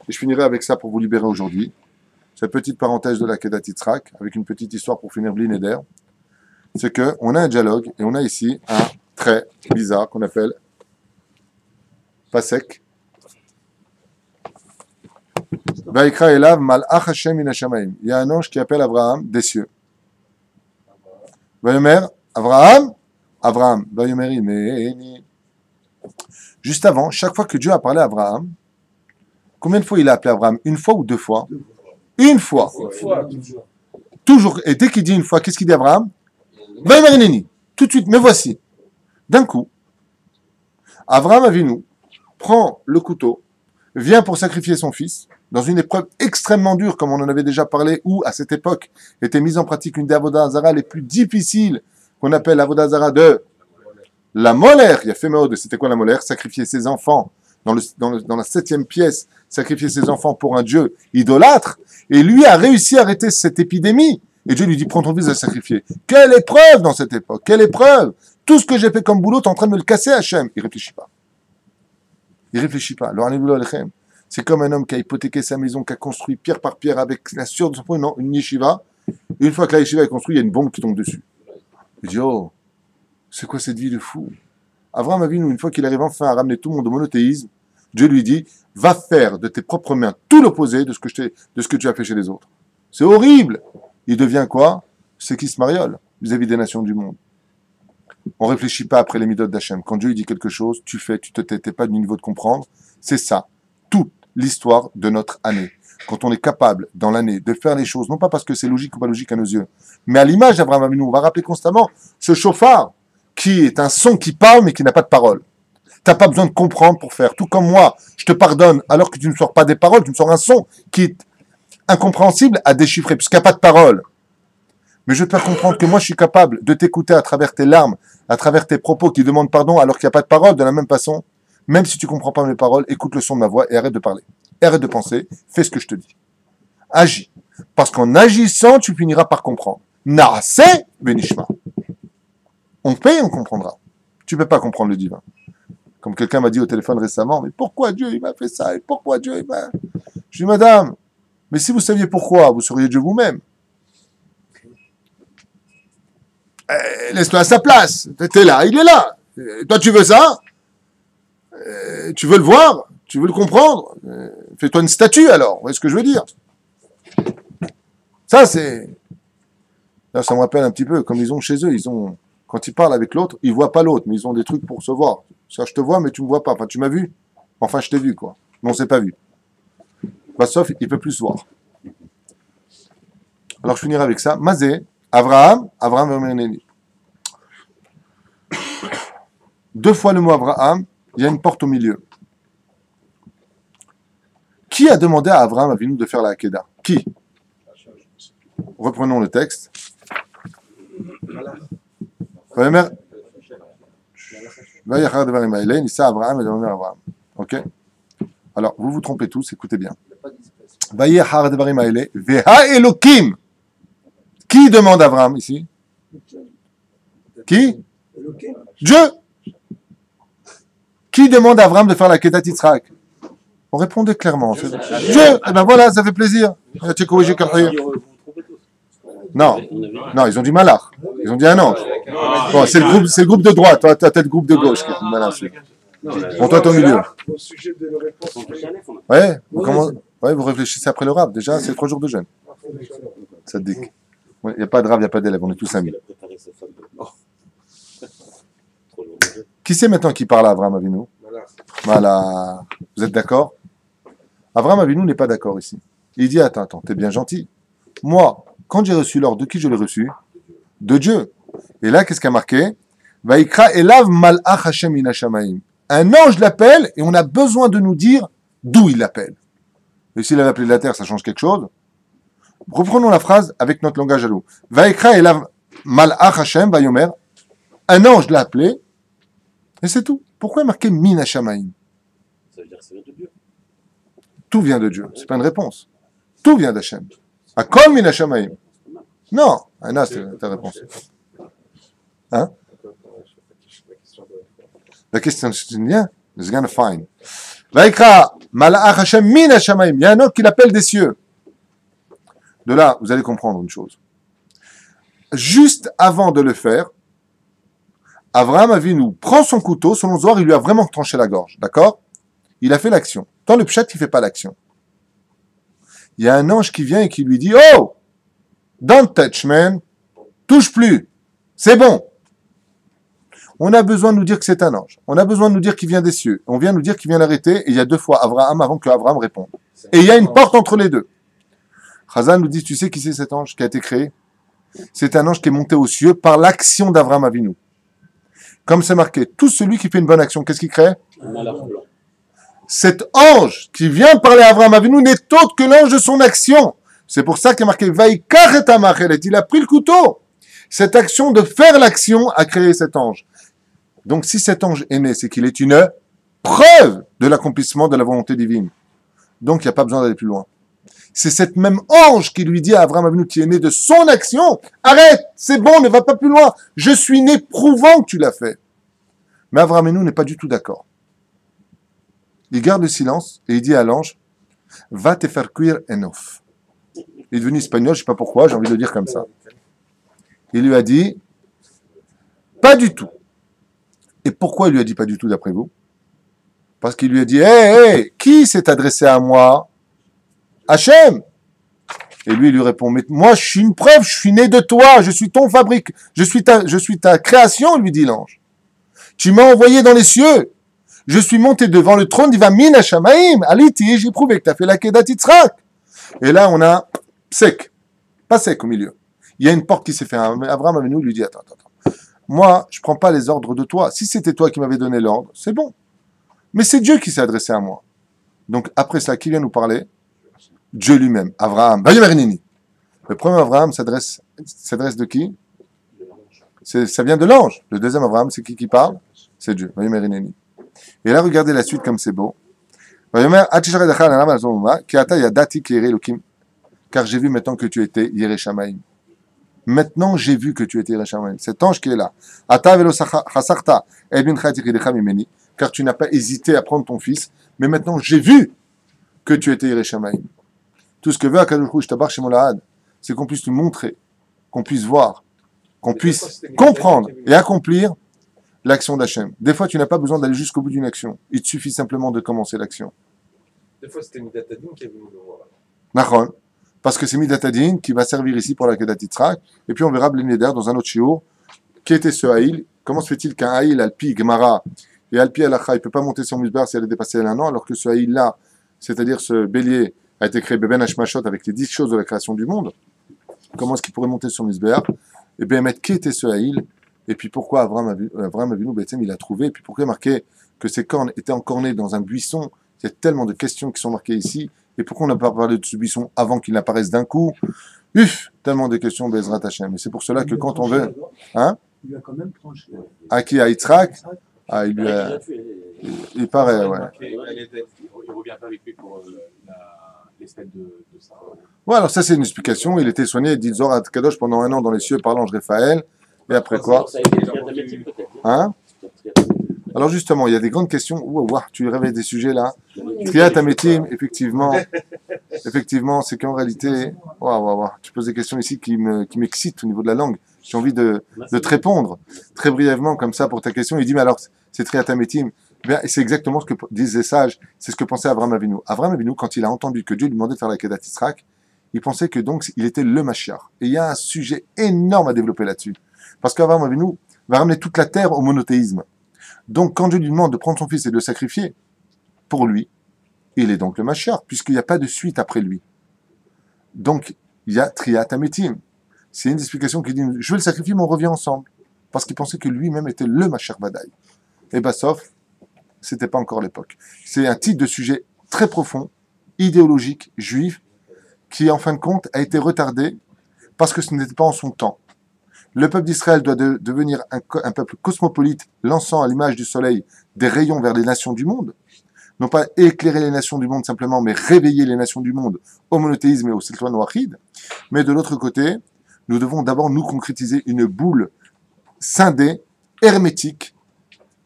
Et je finirai avec ça pour vous libérer aujourd'hui. Cette petite parenthèse de la Kedat Yitzhak, avec une petite histoire pour finir Bli Neder. C'est qu'on a un dialogue, et on a ici un trait bizarre qu'on appelle Pasek. Vaikra elav malach Hashem min hashamayim. Il y a un ange qui appelle Abraham des cieux. Vayomer, Abraham, Vayomer Hineni. Juste avant, chaque fois que Dieu a parlé à Abraham, combien de fois il a appelé Abraham? Une fois ou deux fois? Une fois. Toujours. Et dès qu'il dit une fois, qu'est-ce qu'il dit Abraham? Vayomer Hineni. Tout de suite, me voici. D'un coup, Abraham Avinu prend le couteau, vient pour sacrifier son fils, dans une épreuve extrêmement dure, comme on en avait déjà parlé, où, à cette époque, était mise en pratique une des Avodah Zara les plus difficiles, qu'on appelle l'Avodah Zara de la molaire. Il y a fait mode. C'était quoi la molaire? Sacrifier ses enfants dans la 7e pièce, sacrifier ses enfants pour un Dieu idolâtre. Et lui a réussi à arrêter cette épidémie. Et Dieu lui dit, prends ton fils à sacrifier. Quelle épreuve dans cette époque! Quelle épreuve! Tout ce que j'ai fait comme boulot, t'es en train de me le casser, Hachem. Il réfléchit pas. Il réfléchit pas. Alors, c'est comme un homme qui a hypothéqué sa maison, qui a construit pierre par pierre avec la sueur de son poing, une yeshiva. Et une fois que la yeshiva est construite, il y a une bombe qui tombe dessus. Il dit, oh, c'est quoi cette vie de fou? Abraham Avinu, une fois qu'il arrive enfin à ramener tout le monde au monothéisme, Dieu lui dit, va faire de tes propres mains tout l'opposé de ce que tu as fait chez les autres. C'est horrible. Il devient quoi? C'est qui se mariole vis-à-vis des nations du monde. On ne réfléchit pas après les midotes d'Hachem. Quand Dieu dit quelque chose, tu fais, tu t'es pas du niveau de comprendre. C'est ça. Toute l'histoire de notre année. Quand on est capable, dans l'année, de faire les choses, non pas parce que c'est logique ou pas logique à nos yeux, mais à l'image d'Abraham Avinu, on va rappeler constamment ce chauffard, qui est un son qui parle, mais qui n'a pas de parole. Tu n'as pas besoin de comprendre pour faire. Tout comme moi, je te pardonne, alors que tu ne sors pas des paroles, tu me sors un son qui est incompréhensible à déchiffrer, puisqu'il n'y a pas de parole. Mais je te faire comprendre que moi, je suis capable de t'écouter à travers tes larmes, à travers tes propos qui demandent pardon alors qu'il n'y a pas de parole. De la même façon, même si tu ne comprends pas mes paroles, écoute le son de ma voix et arrête de parler. Et arrête de penser, fais ce que je te dis. Agis. Parce qu'en agissant, tu finiras par comprendre. Naase benishma. On paye, on comprendra. Tu ne peux pas comprendre le divin. Comme quelqu'un m'a dit au téléphone récemment, mais pourquoi Dieu il m'a fait ça et pourquoi Dieu il m'a... Je dis, madame, mais si vous saviez pourquoi, vous seriez Dieu vous-même. Laisse-le à sa place. T'es là, il est là. Toi, tu veux ça? Tu veux le voir? Tu veux le comprendre? Fais-toi une statue alors. Vous voyez ce que je veux dire? Ça, c'est... Là, ça me rappelle un petit peu, comme ils ont chez eux, quand ils parlent avec l'autre, ils voient pas l'autre, mais ils ont des trucs pour se voir. Ça, je te vois, mais tu me vois pas. Enfin, tu m'as vu? Enfin, je t'ai vu, quoi. Mais on s'est pas vu. Bah, sauf, il peut plus se voir. Alors, je finirai avec ça. Mazé, Abraham, Vermeneni. 2 fois le mot Abraham, il y a une porte au milieu. Qui a demandé à Abraham Avinu de faire la Hakeda? Qui? Reprenons le texte. Ok? Alors, vous vous trompez tous, écoutez bien. Qui demande à Abraham ici? Qui? Dieu. Qui demande à Abraham de faire la Kedat Yitzhak? On répondait clairement. Dieu. Eh ben voilà, ça fait plaisir. Tu as corrigé quelqu'un. Non, non, ils ont dit malach. Ils ont dit un ange. Bon, c'est le groupe de droite. Toi, t'as le groupe de gauche qui est malach. Bon, toi, t'es au milieu. Ouais, vous réfléchissez après le rab. Déjà, c'est 3 jours de jeûne. Ça te dit. Il n'y a pas de rab, il n'y a pas d'élève. On est tous amis. Qui c'est maintenant qui parle à Abraham Avinu? Voilà. Vous êtes d'accord? Abraham Avinu n'est pas d'accord ici. Il dit, attends, t'es bien gentil. Moi, quand j'ai reçu l'ordre, de qui je l'ai reçu? De Dieu. Et là, qu'est-ce qu'il y a marqué? Vaikra elav malach Hashem min hashamayim. Un ange l'appelle et on a besoin de nous dire d'où il l'appelle. Et s'il avait appelé de la terre, ça change quelque chose? Reprenons la phrase avec notre langage à nous. Vaikra elav malach Hashem vayomer. Un ange l'a appelé et c'est tout. Pourquoi il est marqué min hashamayim? Ça veut dire que ça vient de Dieu. Tout vient de Dieu. C'est pas une réponse. Tout vient d'Hachem. Akol min hashamayim. Non. Anna, c'est ta réponse. Hein? La question, c'est bien. It's gonna find. Vaikra, malach Hashem min hashamayim. Il y a un autre qui l'appelle des cieux. De là, vous allez comprendre une chose. Juste avant de le faire, Abraham Avinu prend son couteau, selon Zohar, il lui a vraiment tranché la gorge. D'accord? Il a fait l'action. Dans le pshat, il ne fait pas l'action. Il y a un ange qui vient et qui lui dit, oh! Don't touch, man. Touche plus. C'est bon. On a besoin de nous dire que c'est un ange. On a besoin de nous dire qu'il vient des cieux. On vient nous dire qu'il vient l'arrêter. Et il y a 2 fois Abraham avant que Abraham réponde. Et il y a une porte entre les deux. Chazal nous dit, tu sais qui c'est cet ange qui a été créé? C'est un ange qui est monté aux cieux par l'action d'Abraham Avinu. Comme c'est marqué, tout celui qui fait une bonne action, qu'est-ce qu'il crée? Un malach blanc. Cet ange qui vient parler à Abraham Avinu n'est autre que l'ange de son action. C'est pour ça qu'il est marqué, Vaikach et Amachelet. Il a pris le couteau. Cette action de faire l'action a créé cet ange. Donc si cet ange est né, c'est qu'il est une preuve de l'accomplissement de la volonté divine. Donc il n'y a pas besoin d'aller plus loin. C'est cette même ange qui lui dit à Abraham Avinu qui est né de son action, arrête, c'est bon, ne va pas plus loin. Je suis né prouvant que tu l'as fait. Mais Abraham Avinu n'est pas du tout d'accord. Il garde le silence et il dit à l'ange, va te faire cuire enof. Il est devenu espagnol, je ne sais pas pourquoi, j'ai envie de le dire comme ça. Il lui a dit, pas du tout. Et pourquoi il lui a dit pas du tout d'après vous? Parce qu'il lui a dit, hé, qui s'est adressé à moi? Hachem. Et lui, il lui répond, mais moi, je suis une preuve, je suis né de toi, je suis ton fabrique, je suis ta création, lui dit l'ange. Tu m'as envoyé dans les cieux. Je suis monté devant le trône d'Iva Min Hashamaim. Aliti, j'ai prouvé que tu as fait la Kedat Yitzhak. Et là, on a sec. Pas sec au milieu. Il y a une porte qui s'est fait. Abraham Avinu lui dit, attends. Moi, je prends pas les ordres de toi. Si c'était toi qui m'avais donné l'ordre, c'est bon. Mais c'est Dieu qui s'est adressé à moi. Donc, après ça, qui vient nous parler? Dieu lui-même. Abraham. Le premier Abraham s'adresse de qui? Ça vient de l'ange. Le deuxième Abraham, c'est qui parle? C'est Dieu. Et là, regardez la suite comme c'est beau. Car j'ai vu maintenant que tu étais Yireh Shamayim. Maintenant, j'ai vu que tu étais Yireh Shamayim. Cet ange qui est là. Car tu n'as pas hésité à prendre ton fils. Mais maintenant, j'ai vu que tu étais Yireh Shamayim. Tout ce que veut Akadosh Baruch Hu, Shtabach Shemo Lahad, c'est qu'on puisse nous montrer, qu'on puisse voir, qu'on puisse comprendre et accomplir l'action d'Hachem. Des fois, tu n'as pas besoin d'aller jusqu'au bout d'une action. Il te suffit simplement de commencer l'action. Des fois, c'était Midat Hadin qui est venu le voir. Nachon. Parce que c'est Midat Hadin qui va servir ici pour la Kedat Yitzhak. Et puis, on verra Blénéder dans un autre shiur. Qui était ce Haïl? Comment se fait-il qu'un Haïl, Alpi, Gemara et Alpi Alacha, il ne peut pas monter son musbar si elle est dépassée d'un an, alors que ce Haïl-là, c'est-à-dire ce bélier, a été créé Beben Hashmashot avec les 10 choses de la création du monde. Comment est-ce qu'il pourrait monter sur Misbéach? Et bien, mettre qui était ce Haïl? Et puis pourquoi Avraham Avinu, il a trouvé? Et puis pourquoi il marqué que ses cornes étaient encornées dans un buisson? Il y a tellement de questions qui sont marquées ici. Et pourquoi on n'a pas parlé de ce buisson avant qu'il n'apparaisse d'un coup? Tellement de questions, Bezrat Hashem. Et c'est pour cela que quand on veut... Hein? Il lui a quand même tranché. À qui? À Yitzhak? Ah, il lui a... Il paraît, ouais. Il revient pas avec lui pour les stèles de ça. Ouais, alors ça c'est une explication. Il était soigné d'Itzor à Kadosh pendant 1 an dans les cieux par l'ange Raphaël. Et après quoi? Hein? Alors justement, il y a des grandes questions. Ouah, tu réveilles des sujets là. Triat Ametim, effectivement, c'est qu'en réalité, tu poses des questions ici qui m'excitent au niveau de la langue. J'ai envie de te répondre très brièvement comme ça pour ta question. Il dit, mais alors, c'est Triat Ametim. Bien, c'est exactement ce que disent les sages, c'est ce que pensait Avraham Avinu. Avraham Avinu, quand il a entendu que Dieu lui demandait de faire la Kedat Yitzhak, il pensait que donc il était le Mashiach. Et il y a un sujet énorme à développer là-dessus. Parce qu'Avraham Avinu va ramener toute la terre au monothéisme. Donc quand Dieu lui demande de prendre son fils et de le sacrifier, pour lui, il est donc le Mashiach, puisqu'il n'y a pas de suite après lui. Donc, il y a Triat Ametim. C'est une explication qui dit, je vais le sacrifier, mais on revient ensemble. Parce qu'il pensait que lui-même était le Mashiach Vadaï. Et bah, sauf, c'était pas encore l'époque. C'est un type de sujet très profond, idéologique, juif, qui en fin de compte a été retardé parce que ce n'était pas en son temps. Le peuple d'Israël doit devenir un peuple cosmopolite, lançant à l'image du soleil des rayons vers les nations du monde. Non pas éclairer les nations du monde simplement, mais réveiller les nations du monde au monothéisme et au Silton Wahid. Mais de l'autre côté, nous devons d'abord nous concrétiser une boule scindée, hermétique,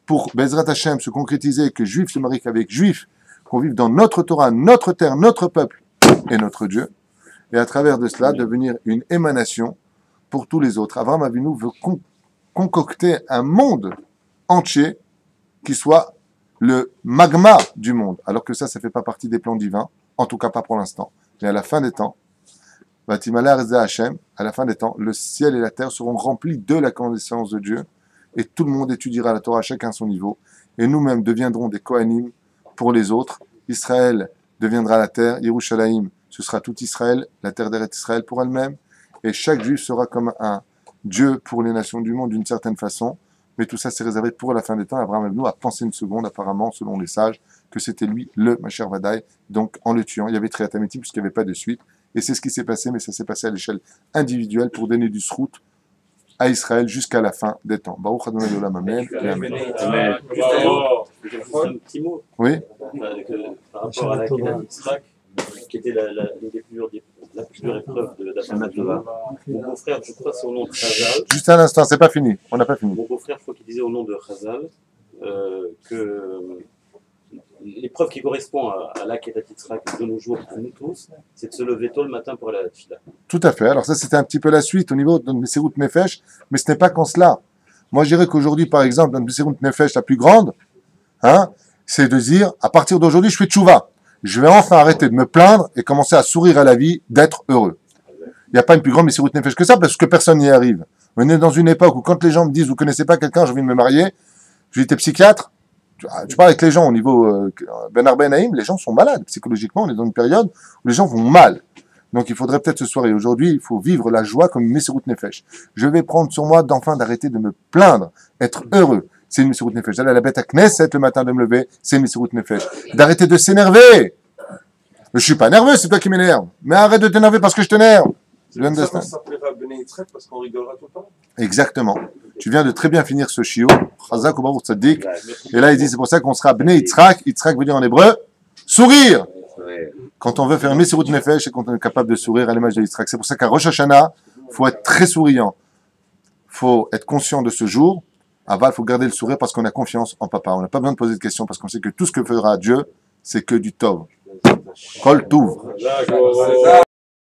pour Bezrat Hashem se concrétiser, que juif se marie qu'avec juif, qu'on vive dans notre Torah, notre terre, notre peuple et notre Dieu, et à travers de cela devenir une émanation pour tous les autres. Avraham Avinu veut concocter un monde entier qui soit le magma du monde, alors que ça fait pas partie des plans divins, en tout cas pas pour l'instant. Mais à la fin des temps, Vatimala Reza Hashem, à la fin des temps, le ciel et la terre seront remplis de la connaissance de Dieu, et tout le monde étudiera la Torah, chacun à son niveau, et nous-mêmes deviendrons des Kohanim pour les autres. Israël deviendra la terre, Yerushalayim, ce sera tout Israël, la terre d'Eretz Israël pour elle-même, et chaque juif sera comme un Dieu pour les nations du monde d'une certaine façon, mais tout ça c'est réservé pour la fin des temps. Abraham Avinu a pensé une seconde, apparemment, selon les sages, que c'était lui le Mashiach Vadaï, donc en le tuant, il y avait Triat Ametim puisqu'il n'y avait pas de suite, et c'est ce qui s'est passé, mais ça s'est passé à l'échelle individuelle pour donner du srout à Israël jusqu'à la fin des temps. Baruch Adonai Olam, Amen. Amen. Un petit mot. Oui. Par rapport à la Kedat Yitzhak, qui était la plus dure épreuve d'Abraham Avinu. Mon beau-frère, je crois, c'est au nom de Chazal. Juste un instant, c'est pas fini. On n'a pas fini. Mon beau-frère, je crois qu'il disait au nom de Chazal que l'épreuve qui correspond à la Kedat Yitzhak de nos jours, à nous tous, c'est de se lever tôt le matin pour aller à la tefila. Tout à fait. Alors ça, c'était un petit peu la suite au niveau de Messirut Nefesh, mais ce n'est pas qu'en cela. Moi, je dirais qu'aujourd'hui, par exemple, dans Messirut Nefesh la plus grande, c'est de dire, à partir d'aujourd'hui, je fais tchouva. Je vais enfin arrêter de me plaindre et commencer à sourire à la vie, d'être heureux. Il n'y a pas une plus grande Messirut Nefesh que ça, parce que personne n'y arrive. On est dans une époque où quand les gens me disent, vous connaissez pas quelqu'un, j'ai envie de me marier, je dis, t'es psychiatre? Tu parles avec les gens au niveau Ben Arben Haïm, les gens sont malades. Psychologiquement, on est dans une période où les gens vont mal. Donc il faudrait peut-être ce soir et aujourd'hui, il faut vivre la joie comme une Messirut Nefesh. Je vais prendre sur moi d'enfin d'arrêter de me plaindre, être heureux. C'est une Messirut Nefesh. D'aller à la bête à Knesset le matin de me lever, c'est une Messirut Nefesh. D'arrêter de s'énerver. Je suis pas nerveux, c'est toi qui m'énerve. Mais arrête de t'énerver parce que je t'énerve. C'est You pour ça qu'on understand? s'appellera Bnei Yitzhak parce qu'on rigolera tout le temps. Exactement. Tu viens de très bien finir ce shiur. Chazak ou Baruch Tzadik. Et là, il dit, c'est pour ça qu'on sera Bnei Yitzhak. Yitzhak veut dire en hébreu, sourire. Quand on veut faire Mesirut Nefesh et quand on est capable de sourire à l'image de Yitzhak. C'est pour ça qu'à Rosh Hashanah, il faut être très souriant. Il faut être conscient de ce jour. Aval, il faut garder le sourire parce qu'on a confiance en papa. On n'a pas besoin de poser de questions parce qu'on sait que tout ce que fera Dieu, c'est que du tov. Kol Touv.